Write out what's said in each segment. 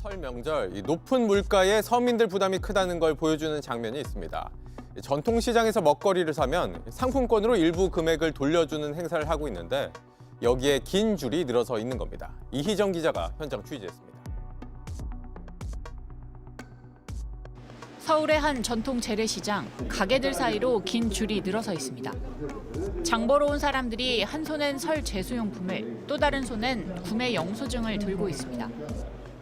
설 명절, 이 높은 물가에 서민들 부담이 크다는 걸 보여주는 장면이 있습니다. 전통시장에서 먹거리를 사면 상품권으로 일부 금액을 돌려주는 행사를 하고 있는데 여기에 긴 줄이 늘어서 있는 겁니다. 이희정 기자가 현장 취재했습니다. 서울의 한 전통 재래시장, 가게들 사이로 긴 줄이 늘어서 있습니다. 장 보러 온 사람들이 한 손엔 설 제수용품을, 또 다른 손엔 구매 영수증을 들고 있습니다.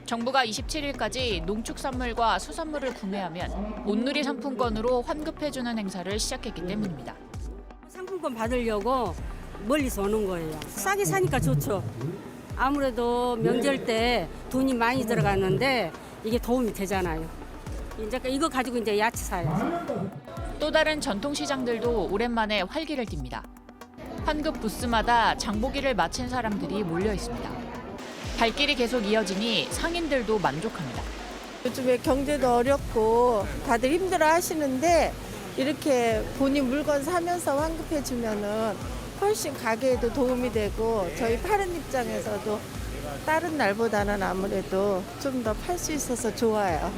정부가 27일까지 농축산물과 수산물을 구매하면 온누리 상품권으로 환급해주는 행사를 시작했기 때문입니다. 상품권 받으려고 멀리서 오는 거예요. 싸게 사니까 좋죠. 아무래도 명절 때 돈이 많이 들어갔는데 이게 도움이 되잖아요. 이제 이거 가지고 이제 야채 사야죠. 또 다른 전통시장들도 오랜만에 활기를 띱니다. 환급 부스마다 장보기를 마친 사람들이 몰려 있습니다. 발길이 계속 이어지니 상인들도 만족합니다. 요즘에 경제도 어렵고 다들 힘들어 하시는데 이렇게 본인 물건 사면서 환급해 주면은 훨씬 가게에도 도움이 되고 저희 파는 입장에서도 다른 날보다는 아무래도 좀 더 팔 수 있어서 좋아요.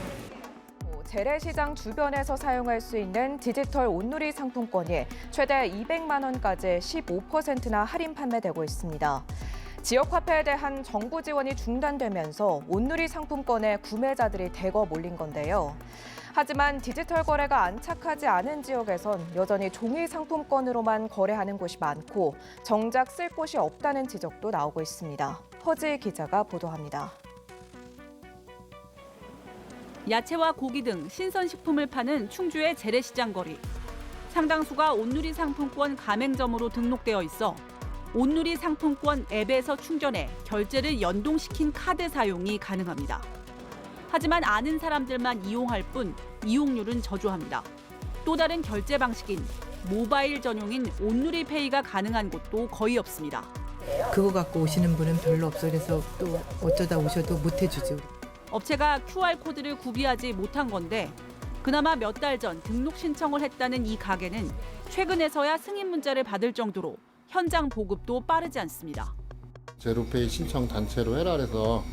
재래시장 주변에서 사용할 수 있는 디지털 온누리 상품권이 최대 200만 원까지 15%나 할인 판매되고 있습니다. 지역화폐에 대한 정부 지원이 중단되면서 온누리 상품권에 구매자들이 대거 몰린 건데요. 하지만 디지털 거래가 안착하지 않은 지역에선 여전히 종이 상품권으로만 거래하는 곳이 많고 정작 쓸 곳이 없다는 지적도 나오고 있습니다. 허지 기자가 보도합니다. 야채와 고기 등 신선식품을 파는 충주의 재래시장 거리. 상당수가 온누리 상품권 가맹점으로 등록되어 있어 온누리 상품권 앱에서 충전해 결제를 연동시킨 카드 사용이 가능합니다. 하지만 아는 사람들만 이용할 뿐 이용률은 저조합니다. 또 다른 결제 방식인 모바일 전용인 온누리페이가 가능한 곳도 거의 없습니다. 그거 갖고 오시는 분은 별로 없어. 그래서 또 어쩌다 오셔도 못 해주죠. 업체가 QR코드를 구비하지 못한 건데 그나마 몇 달 전 등록 신청을 했다는 이 가게는 최근에서야 승인 문자를 받을 정도로 현장 보급도 빠르지 않습니다. 제로페이 신청 단체로 해라 그래서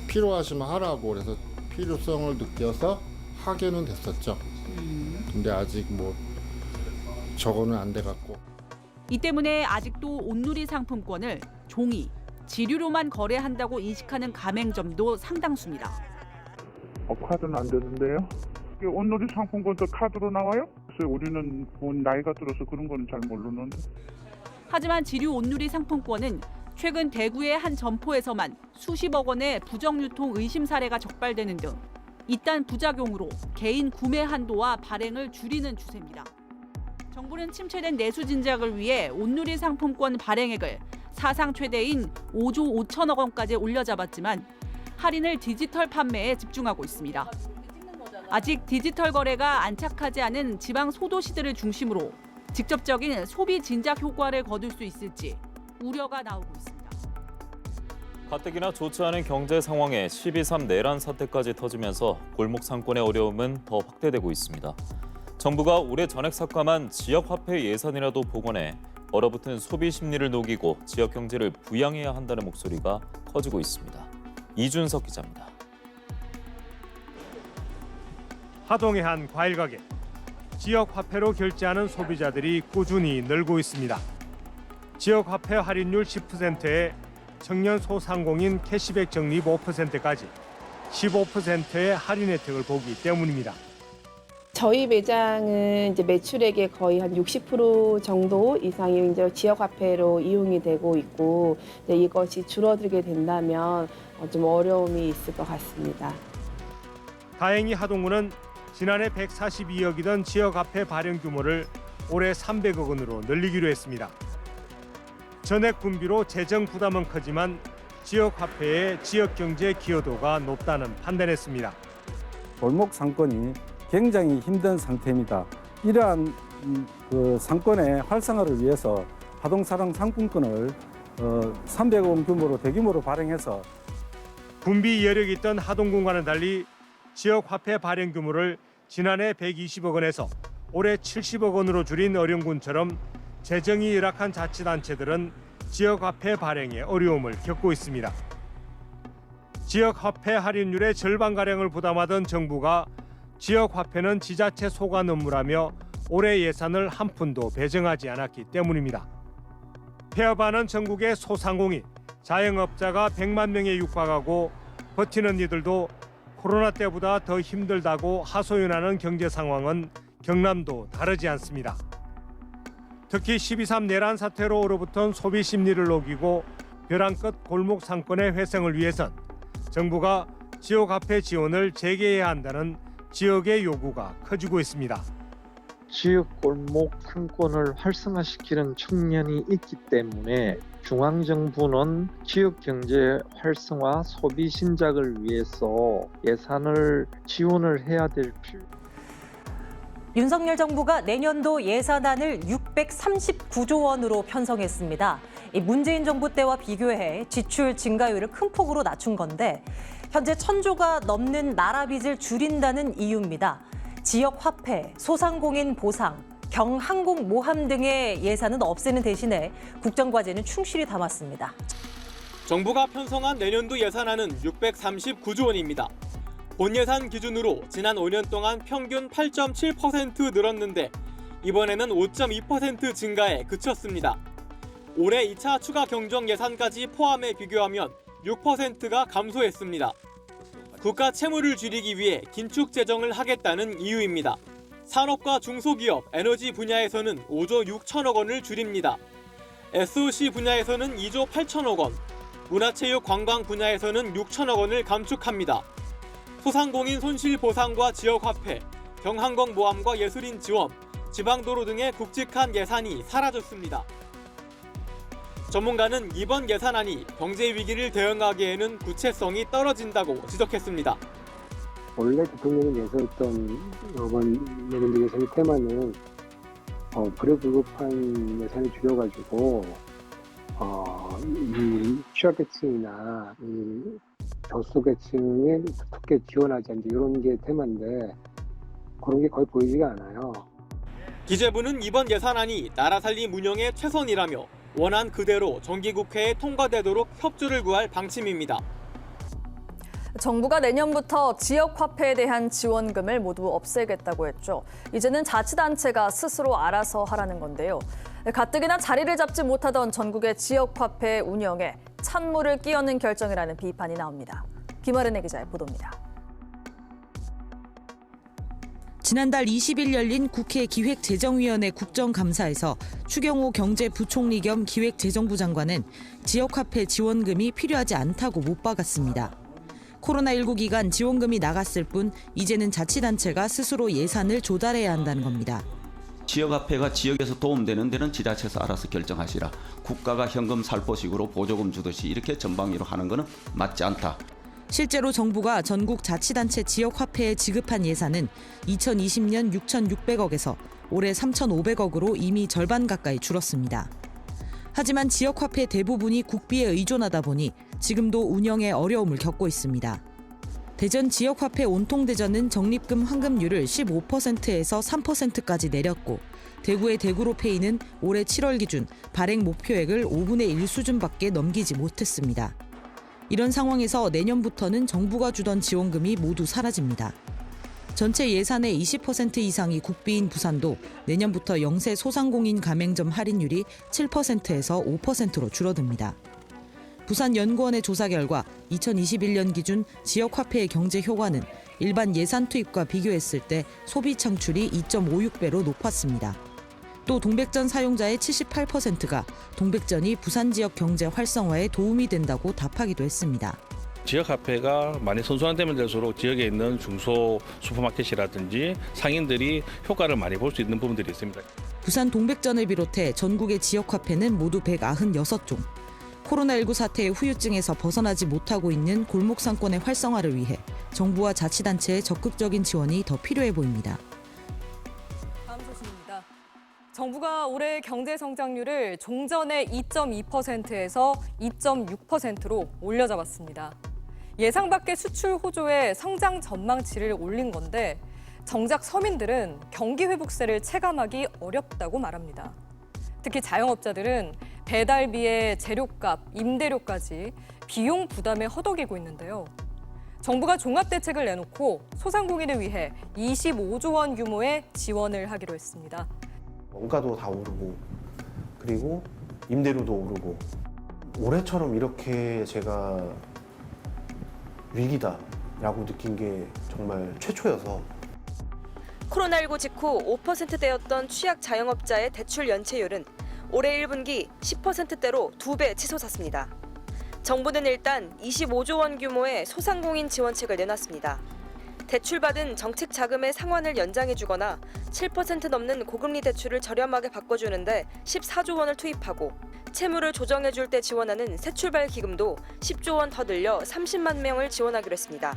필요하시면 하라고 그래서 필요성을 느껴서 하게는 됐었죠. 근데 아직 저거는 안 돼갖고. 이 때문에 아직도 온누리 상품권을 종이, 지류로만 거래한다고 인식하는 가맹점도 상당수입니다. 카드는 안 되는데요. 온누리 상품권도 카드로 나와요? 글쎄 우리는 나이가 들어서 그런 거는 잘 모르는데. 하지만 지류 온누리 상품권은 최근 대구의 한 점포에서만 수십억 원의 부정 유통 의심 사례가 적발되는 등 이딴 부작용으로 개인 구매 한도와 발행을 줄이는 추세입니다. 정부는 침체된 내수 진작을 위해 온누리 상품권 발행액을 사상 최대인 5조 5천억 원까지 올려잡았지만 할인을 디지털 판매에 집중하고 있습니다. 아직 디지털 거래가 안착하지 않은 지방 소도시들을 중심으로 직접적인 소비 진작 효과를 거둘 수 있을지 우려가 나오고 있습니다. 가뜩이나 좋지 않은 경제 상황에 12.3 내란 사태까지 터지면서 골목 상권의 어려움은 더 확대되고 있습니다. 정부가 올해 전액 삭감한 지역화폐 예산이라도 복원해 얼어붙은 소비 심리를 녹이고 지역 경제를 부양해야 한다는 목소리가 커지고 있습니다. 이준석 기자입니다. 하동의 한 과일 가게. 지역 화폐로 결제하는 소비자들이 꾸준히 늘고 있습니다. 지역 화폐 할인율 10%에 청년 소상공인 캐시백 적립 5%까지 15%의 할인 혜택을 보기 때문입니다. 저희 매장은 이제 매출액의 거의 한 60% 정도 이상이 이제 지역 화폐로 이용이 되고 있고 이것이 줄어들게 된다면 좀 어려움이 있을 것 같습니다. 다행히 하동구는 지난해 142억이던 지역화폐 발행 규모를 올해 300억 원으로 늘리기로 했습니다. 전액 분비로 재정 부담은 크지만 지역화폐의 지역경제 기여도가 높다는 판단했습니다. 골목 상권이 굉장히 힘든 상태입니다. 이러한 상권의 활성화를 위해서 하동사랑 상품권을 300억 원 규모로 대규모로 발행해서 분비 여력이 있던 하동군과는 달리 지역 화폐 발행 규모를 지난해 120억 원에서 올해 70억 원으로 줄인 어령군처럼 재정이 열악한 자치단체들은 지역 화폐 발행에 어려움을 겪고 있습니다. 지역화폐 할인율의 절반가량을 부담하던 정부가 지역화폐는 지자체 소관 업무라며 올해 예산을 한 푼도 배정하지 않았기 때문입니다. 폐업하는 전국의 소상공인, 자영업자가 100만 명에 육박하고 버티는 이들도 코로나 때보다 더 힘들다고 하소연하는 경제 상황은 경남도 다르지 않습니다. 특히 12.3 내란 사태로 얼어붙은 소비 심리를 녹이고 벼랑 끝 골목 상권의 회생을 위해선 정부가 지역화폐 지원을 재개해야 한다는 지역의 요구가 커지고 있습니다. 지역 골목 상권을 활성화시키는 측면이 있기 때문에 중앙정부는 지역 경제 활성화 소비 신작을 위해서 예산을 지원을 해야 될 필요. 윤석열 정부가 내년도 예산안을 639조 원으로 편성했습니다. 문재인 정부 때와 비교해 지출 증가율을 큰 폭으로 낮춘 건데 현재 1,000조가 넘는 나라 빚을 줄인다는 이유입니다. 지역 화폐, 소상공인 보상, 경항공 모함 등의 예산은 없애는 대신에 국정과제는 충실히 담았습니다. 정부가 편성한 내년도 예산안은 639조 원입니다. 본 예산 기준으로 지난 5년 동안 평균 8.7% 늘었는데 이번에는 5.2% 증가에 그쳤습니다. 올해 2차 추가 경정 예산까지 포함해 비교하면 6%가 감소했습니다. 국가 채무를 줄이기 위해 긴축 재정을 하겠다는 이유입니다. 산업과 중소기업, 에너지 분야에서는 5조 6천억 원을 줄입니다. SOC 분야에서는 2조 8천억 원, 문화체육 관광 분야에서는 6천억 원을 감축합니다. 소상공인 손실 보상과 지역화폐, 경항공 모함과 예술인 지원, 지방도로 등의 굵직한 예산이 사라졌습니다. 전문가는 이번 예산안이 경제 위기를 대응하기에는 구체성이 떨어진다고 지적했습니다. 원래 대통령이 내세웠던 이번 내년도 예산의 테마는 불효불급한 예산을 줄여가지고 이 취약계층이나 이 저소계층에 특히 지원하지 않는 이런 게 테마인데 그런 게 거의 보이지가 않아요. 기재부는 이번 예산안이 나라 살림 운영의 최선이라며 원안 그대로 정기국회에 통과되도록 협조를 구할 방침입니다. 정부가 내년부터 지역화폐에 대한 지원금을 모두 없애겠다고 했죠. 이제는 자치단체가 스스로 알아서 하라는 건데요. 가뜩이나 자리를 잡지 못하던 전국의 지역화폐 운영에 찬물을 끼얹는 결정이라는 비판이 나옵니다. 김아른의 기자의 보도입니다. 지난달 20일 열린 국회 기획재정위원회 국정감사에서 추경호 경제부총리 겸 기획재정부 장관은 지역화폐 지원금이 필요하지 않다고 못 박았습니다. 코로나19 기간 지원금이 나갔을 뿐 이제는 자치단체가 스스로 예산을 조달해야 한다는 겁니다. 지역화폐가 지역에서 도움되는 데는 지자체에서 알아서 결정하시라. 국가가 현금 살포식으로 보조금 주듯이 이렇게 전방위로 하는 것은 맞지 않다. 실제로 정부가 전국 자치단체 지역화폐에 지급한 예산은 2020년 6,600억에서 올해 3,500억으로 이미 절반 가까이 줄었습니다. 하지만 지역화폐 대부분이 국비에 의존하다 보니 지금도 운영에 어려움을 겪고 있습니다. 대전 지역화폐 온통대전은 적립금 환급률을 15%에서 3%까지 내렸고 대구의 대구로페이는 올해 7월 기준 발행 목표액을 5분의 1 수준밖에 넘기지 못했습니다. 이런 상황에서 내년부터는 정부가 주던 지원금이 모두 사라집니다. 전체 예산의 20% 이상이 국비인 부산도 내년부터 영세 소상공인 가맹점 할인율이 7%에서 5%로 줄어듭니다. 부산연구원의 조사 결과 2021년 기준 지역화폐의 경제 효과는 일반 예산 투입과 비교했을 때 소비 창출이 2.56배로 높았습니다. 또 동백전 사용자의 78%가 동백전이 부산 지역 경제 활성화에 도움이 된다고 답하기도 했습니다. 지역화폐가 많이 선순환되면 될수록 지역에 있는 중소 슈퍼마켓이라든지 상인들이 효과를 많이 볼 수 있는 부분들이 있습니다. 부산 동백전을 비롯해 전국의 지역화폐는 모두 196종. 코로나19 사태의 후유증에서 벗어나지 못하고 있는 골목 상권의 활성화를 위해 정부와 자치단체의 적극적인 지원이 더 필요해 보입니다. 다음 소식입니다. 정부가 올해 경제 성장률을 종전의 2.2%에서 2.6%로 올려잡았습니다. 예상 밖의 수출 호조에 성장 전망치를 올린 건데 정작 서민들은 경기 회복세를 체감하기 어렵다고 말합니다. 특히 자영업자들은 배달비에 재료값, 임대료까지 비용 부담에 허덕이고 있는데요. 정부가 종합대책을 내놓고 소상공인을 위해 25조 원 규모의 지원을 하기로 했습니다. 원가도 다 오르고 그리고 임대료도 오르고 올해처럼 이렇게 제가 위기다라고 느낀 게 정말 최초여서 코로나19 직후 5%대였던 취약 자영업자의 대출 연체율은 올해 1분기 10%대로 2배 치솟았습니다. 정부는 일단 25조 원 규모의 소상공인 지원책을 내놨습니다. 대출받은 정책 자금의 상환을 연장해주거나 7% 넘는 고금리 대출을 저렴하게 바꿔주는데 14조 원을 투입하고 채무를 조정해줄 때 지원하는 새출발 기금도 10조 원 더 늘려 30만 명을 지원하기로 했습니다.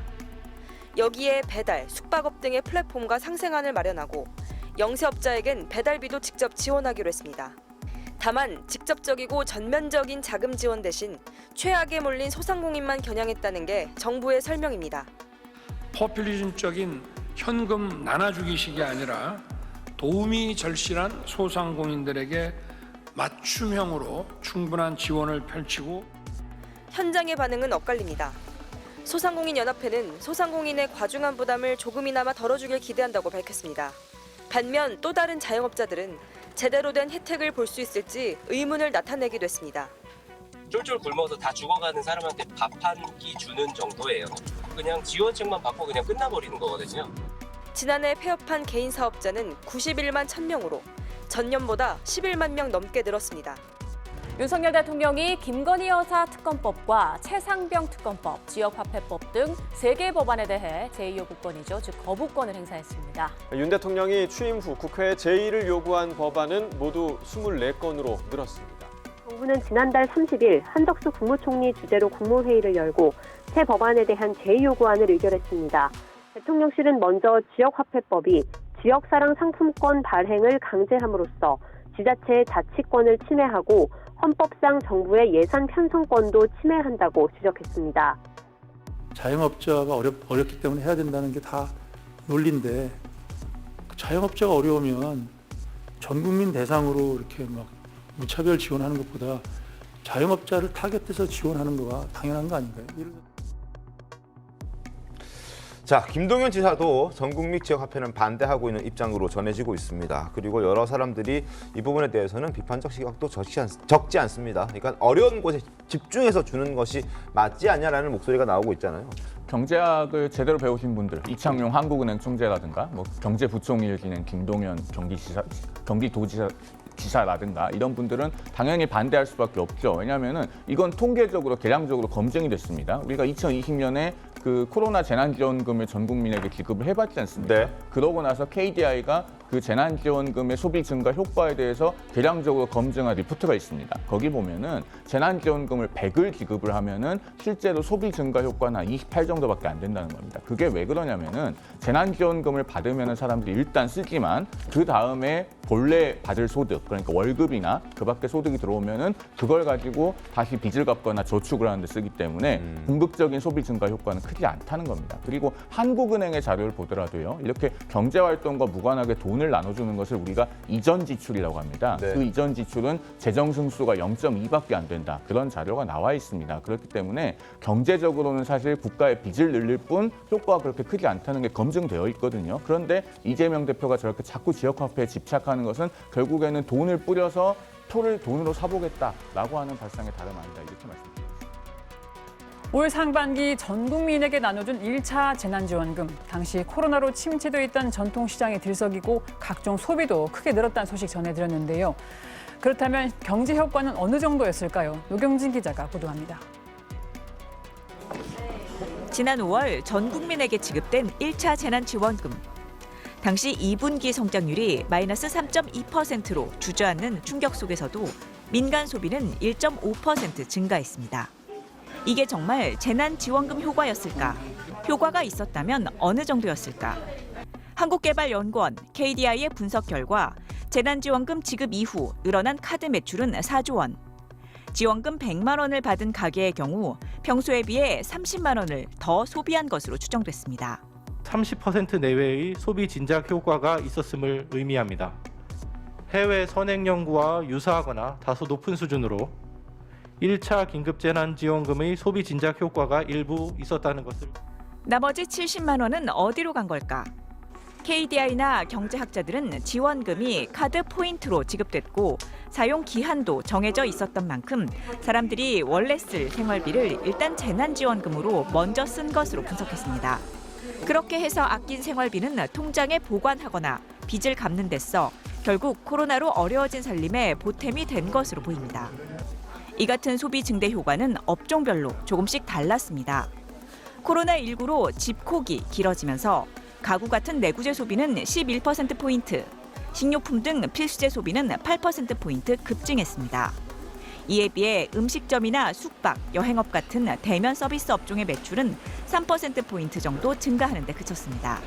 여기에 배달, 숙박업 등의 플랫폼과 상생안을 마련하고 영세업자에겐 배달비도 직접 지원하기로 했습니다. 다만 직접적이고 전면적인 자금 지원 대신 최악에 몰린 소상공인만 겨냥했다는 게 정부의 설명입니다. 포퓰리즘적인 현금 나눠주기식이 아니라 도움이 절실한 소상공인들에게 맞춤형으로 충분한 지원을 펼치고 현장의 반응은 엇갈립니다. 소상공인연합회는 소상공인의 과중한 부담을 조금이나마 덜어주길 기대한다고 밝혔습니다. 반면 또 다른 자영업자들은 제대로 된 혜택을 볼 수 있을지 의문을 나타내기도 했습니다. 쫄쫄 굶어서 다 죽어가는 사람한테 밥 한 끼 주는 정도예요. 그냥 지원책만 받고 그냥 끝나버리는 거거든요. 지난해 폐업한 개인 사업자는 91만 1000명으로 전년보다 11만 명 넘게 늘었습니다. 윤석열 대통령이 김건희 여사 특검법과 최상병 특검법, 지역화폐법 등 3개 법안에 대해 제2요구권이죠, 즉 거부권을 행사했습니다. 윤 대통령이 취임 후 국회에 제의를 요구한 법안은 모두 24건으로 늘었습니다. 정부는 지난달 30일 한덕수 국무총리 주재로 국무회의를 열고 새 법안에 대한 제2요구안을 의결했습니다. 대통령실은 먼저 지역화폐법이 지역사랑 상품권 발행을 강제함으로써 지자체의 자치권을 침해하고 헌법상 정부의 예산 편성권도 침해한다고 지적했습니다. 자영업자가 어렵기 때문에 해야 된다는 게 다 논리인데 자영업자가 어려우면 전 국민 대상으로 이렇게 막 무차별 지원하는 것보다 자영업자를 타겟해서 지원하는 거가 당연한 거 아닌가요? 자, 김동연 지사도 전국민 지역화폐는 반대하고 있는 입장으로 전해지고 있습니다. 그리고 여러 사람들이 이 부분에 대해서는 비판적 시각도 적지 않습니다. 그러니까 어려운 곳에 집중해서 주는 것이 맞지 않냐라는 목소리가 나오고 있잖아요. 경제학을 제대로 배우신 분들, 이창용 한국은행 총재라든가 뭐 경제부총리를 지낸 김동연 경기도지사라든가 이런 분들은 당연히 반대할 수밖에 없죠. 왜냐하면은 이건 통계적으로 계량적으로 검증이 됐습니다. 우리가 2020년에 그 코로나 재난지원금을 전 국민에게 지급을 해봤지 않습니까? 네. 그러고 나서 KDI가 그 재난지원금의 소비 증가 효과에 대해서 계량적으로 검증한 리포트가 있습니다. 거기 보면은 재난지원금을 100을 지급을 하면은 실제로 소비 증가 효과는 한 28 정도밖에 안 된다는 겁니다. 그게 왜 그러냐면은 재난지원금을 받으면은 사람들이 일단 쓰지만 그 다음에 본래 받을 소득, 그러니까 월급이나 그 밖에 소득이 들어오면은 그걸 가지고 다시 빚을 갚거나 저축을 하는 데 쓰기 때문에 궁극적인 소비 증가 효과는 크지 않다는 겁니다. 그리고 한국은행의 자료를 보더라도요, 이렇게 경제활동과 무관하게 돈을 나눠주는 것을 우리가 이전 지출이라고 합니다. 네. 그 이전 지출은 재정 승수가 0.2밖에 안 된다. 그런 자료가 나와 있습니다. 그렇기 때문에 경제적으로는 사실 국가의 빚을 늘릴 뿐 효과가 그렇게 크지 않다는 게 검증되어 있거든요. 그런데 이재명 대표가 저렇게 자꾸 지역화폐에 집착하는 것은 결국에는 돈을 뿌려서 표를 돈으로 사보겠다라고 하는 발상의 다름 아니다. 이렇게 말씀드립니다. 올 상반기 전 국민에게 나눠준 1차 재난지원금. 당시 코로나로 침체돼 있던 전통시장이 들썩이고 각종 소비도 크게 늘었다는 소식 전해드렸는데요. 그렇다면 경제 효과는 어느 정도였을까요? 노경진 기자가 보도합니다. 지난 5월 전 국민에게 지급된 1차 재난지원금. 당시 2분기 성장률이 마이너스 3.2%로 주저앉는 충격 속에서도 민간 소비는 1.5% 증가했습니다. 이게 정말 재난지원금 효과였을까? 효과가 있었다면 어느 정도였을까? 한국개발연구원 KDI의 분석 결과 재난지원금 지급 이후 늘어난 카드 매출은 4조 원. 지원금 100만 원을 받은 가게의 경우 평소에 비해 30만 원을 더 소비한 것으로 추정됐습니다. 30% 내외의 소비 진작 효과가 있었음을 의미합니다. 해외 선행 연구와 유사하거나 다소 높은 수준으로 1차 긴급재난지원금의 소비 진작 효과가 일부 있었다는 것을. 나머지 70만 원은 어디로 간 걸까? KDI나 경제학자들은 지원금이 카드 포인트로 지급됐고 사용 기한도 정해져 있었던 만큼 사람들이 원래 쓸 생활비를 일단 재난지원금으로 먼저 쓴 것으로 분석했습니다. 그렇게 해서 아낀 생활비는 통장에 보관하거나 빚을 갚는 데 써 결국 코로나로 어려워진 살림에 보탬이 된 것으로 보입니다. 이 같은 소비 증대 효과는 업종별로 조금씩 달랐습니다. 코로나19로 집콕이 길어지면서 가구 같은 내구재 소비는 11%포인트, 식료품 등 필수재 소비는 8%포인트 급증했습니다. 이에 비해 음식점이나 숙박, 여행업 같은 대면 서비스 업종의 매출은 3%포인트 정도 증가하는 데 그쳤습니다.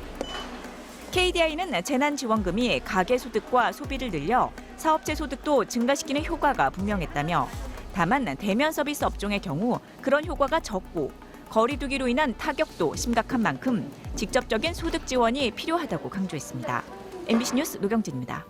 KDI는 재난지원금이 가계 소득과 소비를 늘려 사업체 소득도 증가시키는 효과가 분명했다며 다만 대면 서비스 업종의 경우 그런 효과가 적고 거리 두기로 인한 타격도 심각한 만큼 직접적인 소득 지원이 필요하다고 강조했습니다. MBC 뉴스 노경진입니다.